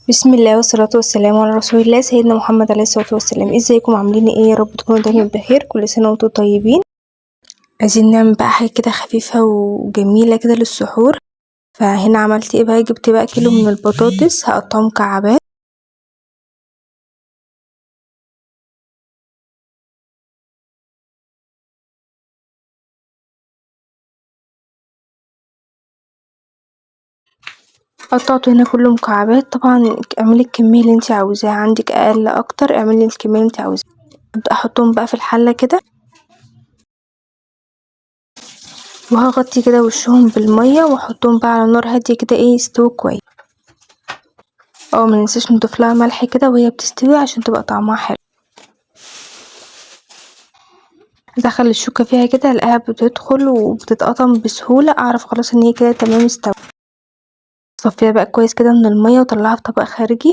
بسم الله والصلاة والسلام على رسول الله سيدنا محمد عليه الصلاة والسلام. ازيكم عاملين ايه؟ يا رب تكونوا دايما بخير. كل سنة وانتم طيبين. عايزين نعمل بقى حاجة كده خفيفة وجميلة كده للسحور. فهنا عملت ايه بقى؟ جبت بقى كيلو من البطاطس هقطعه مكعبات. قطعته هنا كله مكعبات. طبعا اعملي الكمية اللي انت عاوزاها، عندك اقل اكتر اعملي الكمية اللي انت عاوزاها. ابدأ احطهم بقى في الحلة كده، وهغطي كده وشهم بالمية واحطهم بقى على نار هادية كده يستووا كويس. مننساش نضيفلها ملح كده وهي بتستوي عشان تبقى طعمها حلو. ادخل الشوكة فيها كده الاقيها بتدخل وبتتقطم بسهولة، اعرف خلاص ان هي كده تمام استوت. صفيها بقى كويس كده من المية وطلعها في طبق خارجي،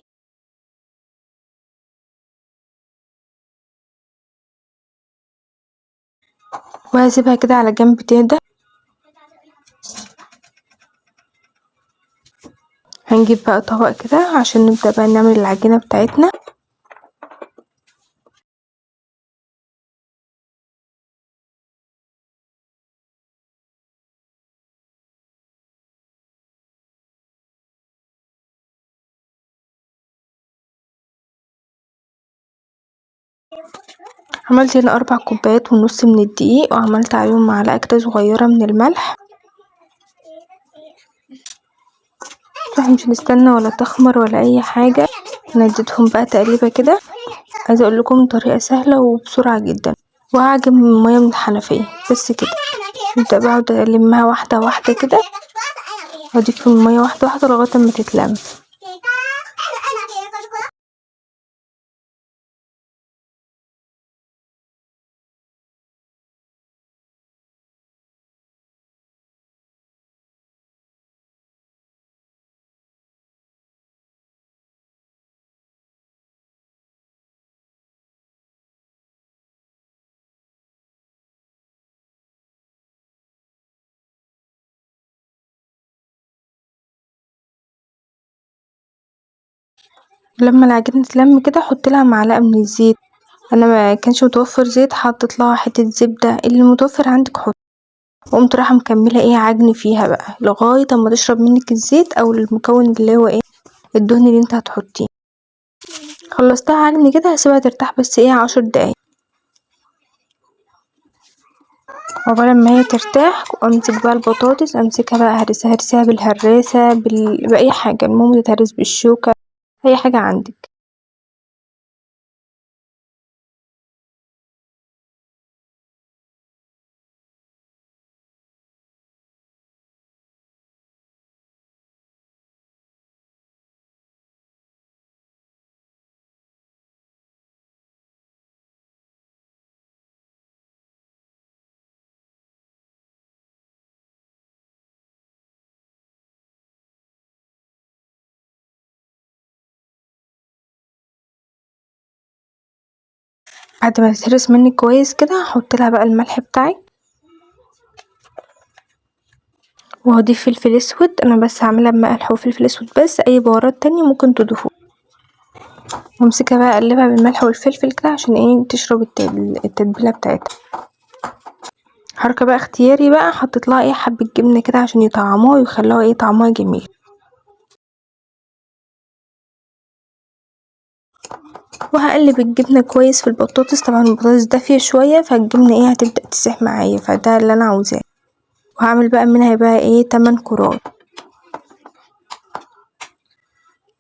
وهسيبها كده على جنب تهدى. هنجيب بقى طبق كده عشان نبدأ بقى نعمل العجينة بتاعتنا. عملت هنا 4 كوبايات ونص من الدقيق، وعملت عليهم معلقة كده صغيرة من الملح. احنا مش هنستنى ولا تخمر ولا اي حاجة. انا اديتهم بقى تقليبة كده. عايزة اقول لكم طريقة سهلة وبسرعة جدا، وهعجن المية من الحنفية بس كده. نبدأ بقى اقعد المها واحدة واحدة كده، واضيف في المية واحدة واحدة لغاية ما تتلم. لما العجينة تتلم كده حط لها معلقة من الزيت. انا ما كانش متوفر زيت، حطيت لها حتة زبدة، اللي متوفر عندك حط. وقمت رايحة مكملة عجن فيها بقى لغاية اما تشرب منك الزيت او المكون اللي هو الدهن اللي انت هتحطيه. خلصتها عجن كده، هسيبها ترتاح بس 10 دقايق. عقبال ما هي ترتاح امسك بقى البطاطس، امسكها بقى هرسها بالهراسة بأي حاجة، المهم تتهرس بالشوكة اي حاجة عندك. بعد ما تتهرس منك كويس كده هحط لها بقى الملح بتاعي، وهضيف فلفل اسود. انا بس هعملها بملح وفلفل اسود بس، اي بهارات تانية ممكن تضيفوها. وامسكها بقى اقلبها بالملح والفلفل كده عشان تشرب التتبيله بتاعتها. حركه بقى اختياري بقى، حطيت لها حبه جبنه كده عشان يطعموها ويخلوها طعمها جميل. وهقلب الجبنه كويس في البطاطس. طبعا البطاطس دافيه شويه فالجبنه هتبدا تسيح معايا، فده اللي انا عاوزاه. وهعمل بقى منها بقى 8 كرات.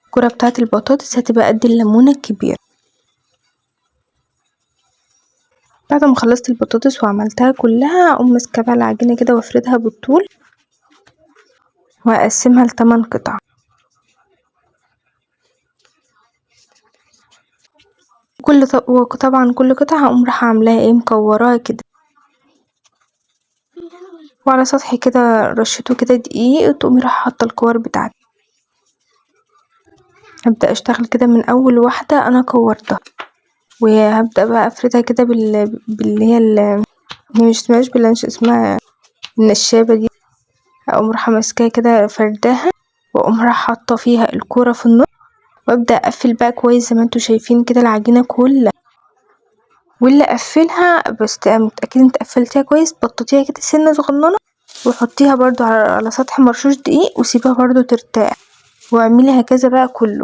الكرة بتاعه البطاطس هتبقى قد الليمونه الكبيره. بعد ما خلصت البطاطس وعملتها كلها، اقوم ماسكه بقى العجينه كده وافردها بالطول، وهقسمها ل8 قطع. وطبعا كل قطعه هقوم رايحه عاملاها مكوراها كده، وعلى سطح كده رشته كده دقيق، وتقومي رايحه حاطه الكور بتاعتك. هبدأ اشتغل كده من اول واحده انا كورتها، وهبدأ بقى افردها كده باللي هي مش اسمهاش باللانش، اسمها النشابه دي. اقوم رايحه ماسكاها كده فرداها، واقوم رايحه حاطه فيها الكوره في النص، وابدأ اقفل بقى كويس زي ما انتوا شايفين كده العجينة كلها، واللي اقفلها بس تبقي متأكدة انت قفلتيها كويس، بططيها كده سنة صغننة وحطيها برضو على سطح مرشوش دقيق وسيبيها برضو ترتاح، واعملي هكذا بقى كله.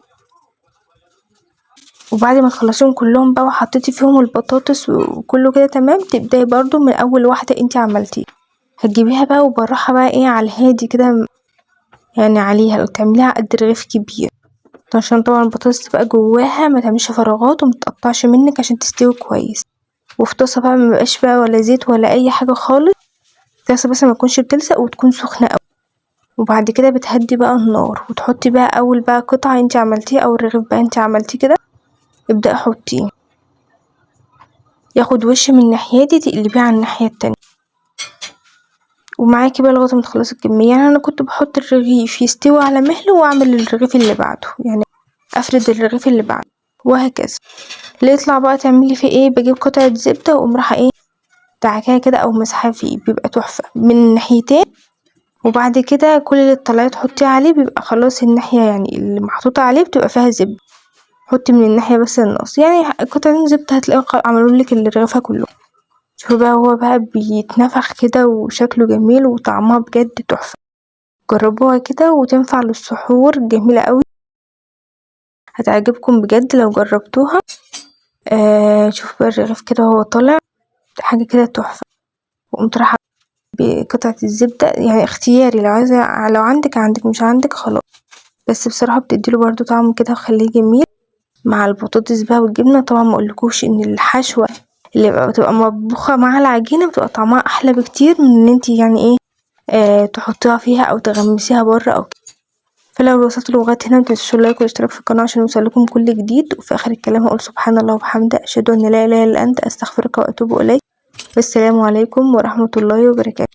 وبعد ما تخلصيهم كلهم بقى وحطيتي فيهم البطاطس وكله كده تمام، تبدأي برضو من اول واحدة انتي عملتيها، هتجيبيها بقى وبالراحة بقى ايه على الهادي كده، يعني عليها لو تعمليها قد رغيف كبير، عشان طبعا البطاطس تبقى جواها متعملش فراغات ومتقطعش منك عشان تستوي كويس. وفي طاسة بقى مبقاش بقى ولا زيت ولا اي حاجة خالص، طاسة بس متكونش بتلزق وتكون سخنة اوي، وبعد كده بتهدي بقى النار وتحطي بقى اول بقى قطعة انتي عملتيه او الرغيف بقى انتي عملتيه كده، ابدأي حطيه ياخد وش من ناحيتي تقلبيه على الناحية التانية، ومعاكي بقى لغاية ما تخلصي الكمية. يعني انا كنت بحط الرغيف يستوي على مهله واعمل الرغيف اللي بعده، يعني افرد الرغيف اللي بعده وهكذا. اللي يطلع بقى تعملي فيه ايه، بجيب قطعة زبدة واقوم رايحة ايه دعكاها كده او مسحاه فيه، بيبقى تحفة من الناحيتين. وبعد كده كل اللي تطلعيه تحطيه عليه بيبقى خلاص الناحية يعني اللي محطوطة عليه بتبقى فيها زبدة، حطي من الناحية بس النص، يعني قطعتين زبدة هتلاقيهم عملولك الرغيفة كله. شوفي بقى هو بقى بيتنفخ كده وشكله جميل وطعمها بجد تحفة، جربوها كده وتنفع للسحور جميلة اوي، هتعجبكم بجد لو جربتوها. شوفوا بقى الرغيف كده وهو طالع حاجة كده تحفة، وقمت رايحة بقطعة الزبدة، يعني اختياري لو عايزة، لو عندك مش عندك خلاص، بس بصراحة بتديله برضو طعم كده وخليه جميل مع البطاطس بقى والجبنة. طبعا مقولكوش ان الحشوة اللي بتبقى مطبوخة مع العجينة بتبقى طعمها احلى بكتير من ان انتي يعني ايه تحطيها فيها او تغمسيها بره او كده. فلو وصلتوا لغاية هنا متنسوش اللايك والاشتراك في القناة عشان يوصلكم كل جديد. وفي اخر الكلام هقول سبحان الله وبحمده، اشهد ان لا اله الا انت، استغفرك واتوب اليك. والسلام عليكم ورحمة الله وبركاته.